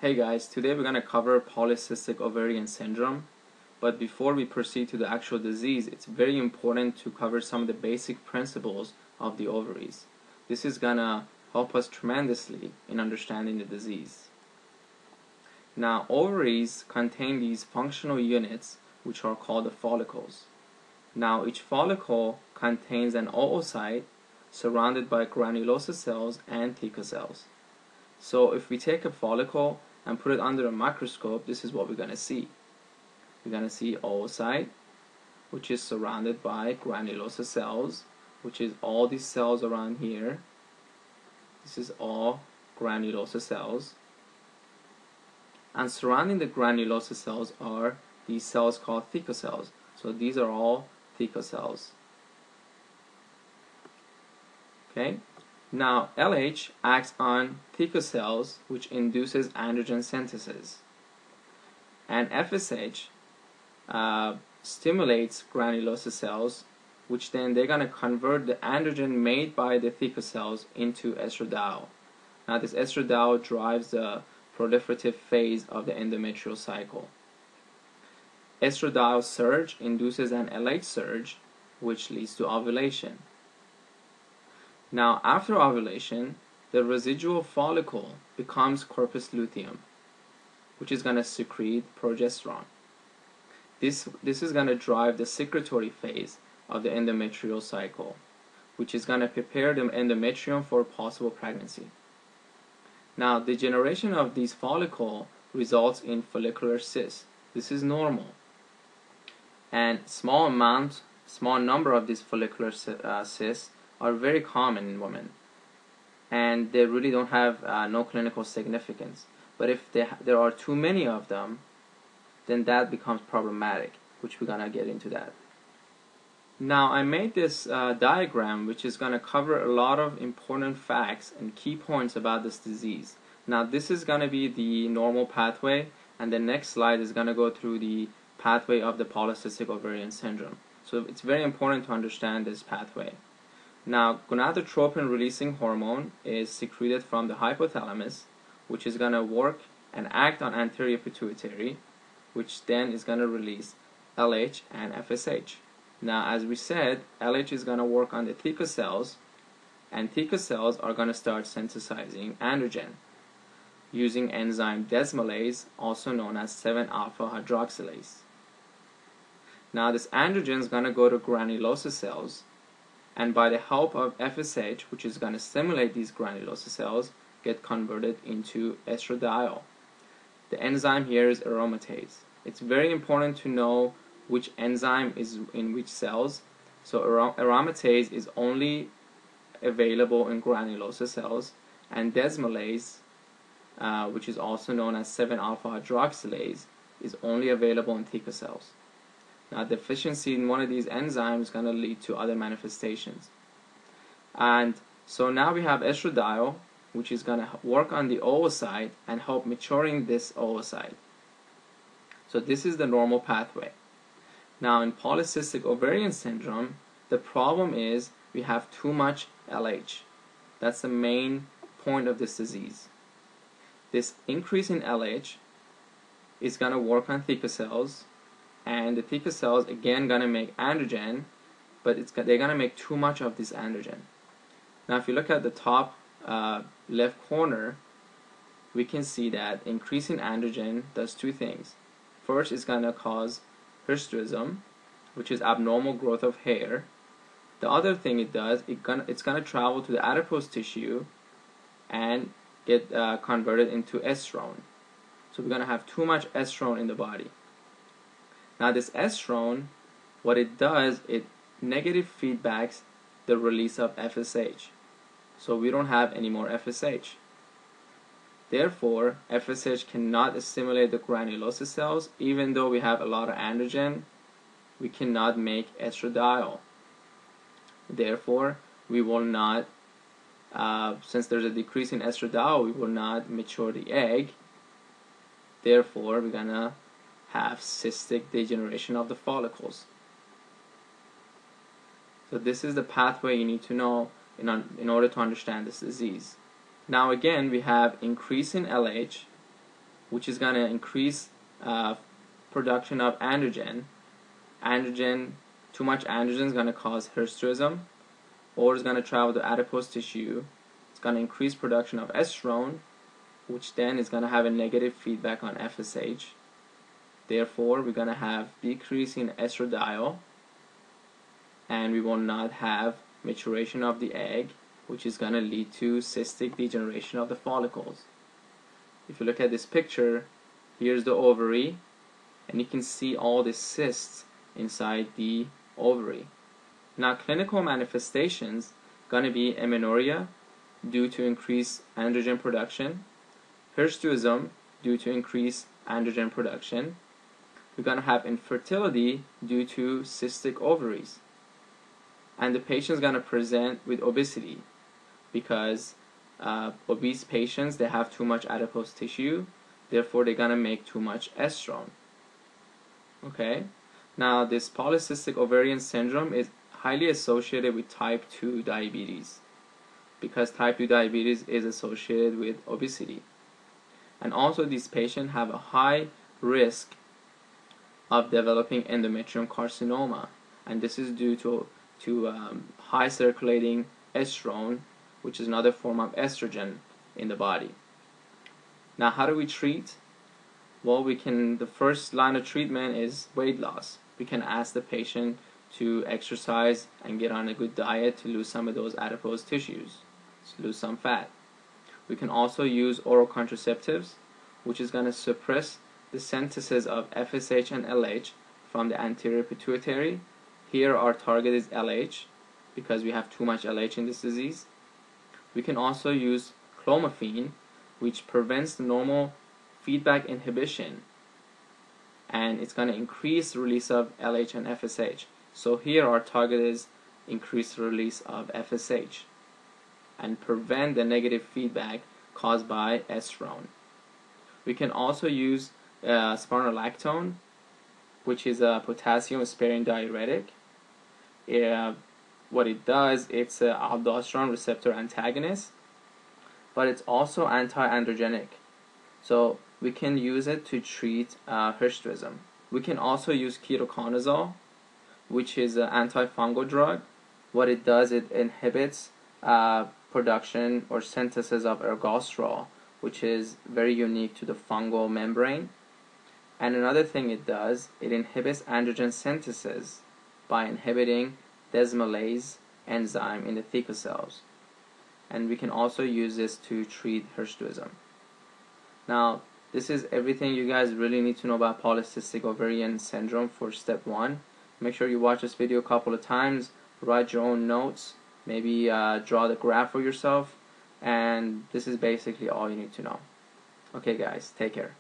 Hey guys, today we're going to cover polycystic ovarian syndrome, but before we proceed to the actual disease, it's very important to cover some of the basic principles of the ovaries. This is going to help us tremendously in understanding the disease. Now, ovaries contain these functional units which are called the follicles. Now, each follicle contains an oocyte surrounded by granulosa cells and theca cells. So if we take a follicle and put it under a microscope, this is what we're going to see. We're going to see oocyte, which is surrounded by granulosa cells, which is all these cells around here. This is all granulosa cells. And surrounding the granulosa cells are these cells called theca cells. So these are all theca cells. Okay. Now, LH acts on theca cells, which induces androgen synthesis. And FSH stimulates granulosa cells, which then they're going to convert the androgen made by the theca cells into estradiol. Now, this estradiol drives the proliferative phase of the endometrial cycle. Estradiol surge induces an LH surge, which leads to ovulation. Now, after ovulation, the residual follicle becomes corpus luteum, which is going to secrete progesterone. This is going to drive the secretory phase of the endometrial cycle, which is going to prepare the endometrium for possible pregnancy. Now, the generation of these follicles results in follicular cysts. This is normal. And small number of these follicular cysts are very common in women, and they really don't have no clinical significance. But if there are too many of them, then that becomes problematic, which we're gonna get into that. Now, I made this diagram which is gonna cover a lot of important facts and key points about this disease. Now, this is gonna be the normal pathway, and the next slide is gonna go through the pathway of the polycystic ovarian syndrome. So it's very important to understand this pathway. Now, gonadotropin releasing hormone is secreted from the hypothalamus, which is going to work and act on anterior pituitary, which then is going to release LH and FSH. Now, as we said, LH is going to work on the theca cells, and theca cells are going to start synthesizing androgen using enzyme desmolase, also known as 7-alpha hydroxylase. Now, this androgen is going to go to granulosa cells, and by the help of FSH, which is going to stimulate these granulosa cells, get converted into estradiol. The enzyme here is aromatase. It's very important to know which enzyme is in which cells. So aromatase is only available in granulosa cells, and desmolase, which is also known as 7-alpha hydroxylase, is only available in theca cells. Now, deficiency in one of these enzymes is going to lead to other manifestations. And so now we have estradiol, which is going to work on the oocyte and help maturing this oocyte. So this is the normal pathway. Now, in polycystic ovarian syndrome, the problem is we have too much LH. That's the main point of this disease. This increase in LH is going to work on theca cells, and the theca cells again gonna make androgen, but they're gonna make too much of this androgen. Now, if you look at the top left corner, we can see that increasing androgen does two things. First, it's gonna cause hirsutism, which is abnormal growth of hair. The other thing it does, it's gonna travel to the adipose tissue and get converted into estrone. So we're gonna have too much estrone in the body. Now, this estrone, what it does, it negative feedbacks the release of FSH. So we don't have any more FSH. Therefore, FSH cannot stimulate the granulosa cells. Even though we have a lot of androgen, we cannot make estradiol. Therefore, we will not, since there's a decrease in estradiol, we will not mature the egg. Therefore, we're gonna have cystic degeneration of the follicles. So this is the pathway you need to know in order to understand this disease. Now again, we have increase in LH, which is going to increase production of androgen. Too much androgen is going to cause hirsutism, or it's going to travel to adipose tissue. It's going to increase production of estrone, which then is going to have a negative feedback on FSH. Therefore, we're going to have decrease in estradiol, and we will not have maturation of the egg, which is going to lead to cystic degeneration of the follicles. If you look at this picture, here's the ovary, and you can see all the cysts inside the ovary. Now, clinical manifestations going to be amenorrhea due to increased androgen production, hirsutism due to increased androgen production. We're going to have infertility due to cystic ovaries, and the patient is going to present with obesity because obese patients, they have too much adipose tissue, therefore they're going to make too much estrone. Okay, now this polycystic ovarian syndrome is highly associated with type 2 diabetes because type 2 diabetes is associated with obesity, and also these patients have a high risk of developing endometrium carcinoma, and this is due to high circulating estrone, which is another form of estrogen in the body. Now, how do we treat? Well, the first line of treatment is weight loss. We can ask the patient to exercise and get on a good diet to lose some of those adipose tissues, to lose some fat. We can also use oral contraceptives, which is going to suppress the synthesis of FSH and LH from the anterior pituitary. Here our target is LH because we have too much LH in this disease. We can also use clomiphene, which prevents the normal feedback inhibition, and it's going to increase the release of LH and FSH. So here our target is increased release of FSH and prevent the negative feedback caused by estrone. We can also use spironolactone, which is a potassium sparing diuretic. What it does, it's an aldosterone receptor antagonist, but it's also anti-androgenic. So we can use it to treat hirsutism. We can also use ketoconazole, which is an antifungal drug. What it does, it inhibits production or synthesis of ergosterol, which is very unique to the fungal membrane. And another thing it does, it inhibits androgen synthesis by inhibiting desmolase enzyme in the theca cells. And we can also use this to treat hirsutism. Now, this is everything you guys really need to know about polycystic ovarian syndrome for step 1. Make sure you watch this video a couple of times, write your own notes, maybe draw the graph for yourself, and this is basically all you need to know. Okay guys, take care.